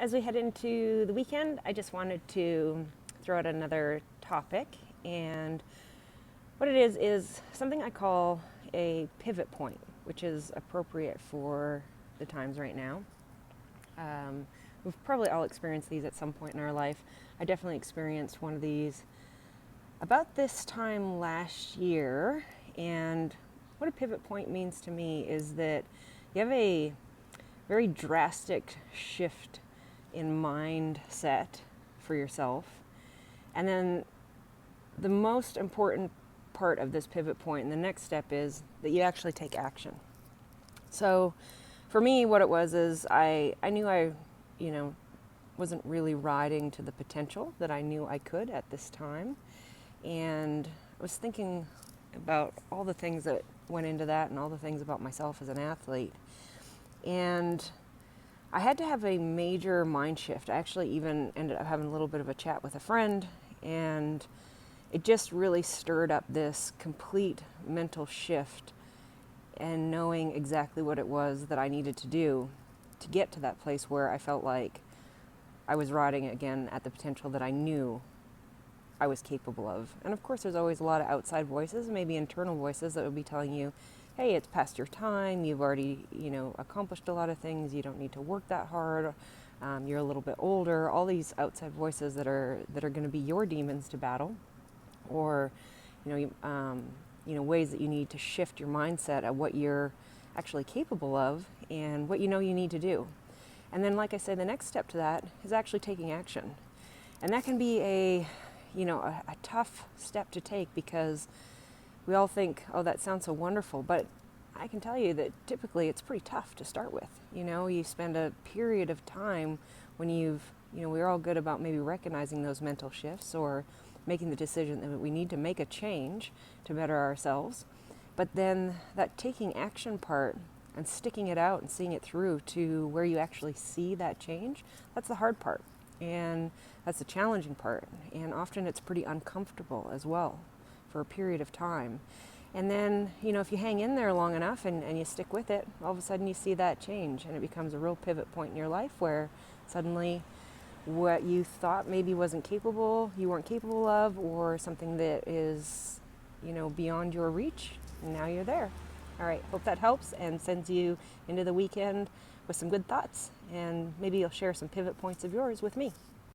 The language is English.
As we head into the weekend, I just wanted to throw out another topic. And what it is something I call a pivot point, which is appropriate for the times right now. We've probably all experienced these at some point in our life. I definitely experienced one of these about this time last year. And what a pivot point means to me is that you have a very drastic shift in mindset for yourself. And then the most important part of this pivot point and the next step is that you actually take action. So for me, what it was is I knew I, wasn't really riding to the potential that I knew I could at this time. And I was thinking about all the things that went into that and all the things about myself as an athlete. And I had to have a major mind shift. I actually even ended up having a little bit of a chat with a friend, and it just really stirred up this complete mental shift and knowing exactly what it was that I needed to do to get to that place where I felt like I was riding again at the potential that I knew I was capable of. And of course, there's always a lot of outside voices, maybe internal voices that would be telling you, hey, it's past your time, you've already, accomplished a lot of things, you don't need to work that hard, you're a little bit older, all these outside voices that are going to be your demons to battle, or, ways that you need to shift your mindset at what you're actually capable of and what you know you need to do. And then, like I said, the next step to that is actually taking action. And that can be a tough step to take because we all think, oh, that sounds so wonderful, but I can tell you that typically it's pretty tough to start with. You spend a period of time when we're all good about maybe recognizing those mental shifts or making the decision that we need to make a change to better ourselves. But then that taking action part and sticking it out and seeing it through to where you actually see that change, that's the hard part. And that's the challenging part. And often it's pretty uncomfortable as well for a period of time. And then, if you hang in there long enough and you stick with it, all of a sudden you see that change and it becomes a real pivot point in your life where suddenly what you thought maybe wasn't capable, you weren't capable of, or something that is, beyond your reach, now you're there. All right, hope that helps and sends you into the weekend with some good thoughts, and maybe you'll share some pivot points of yours with me.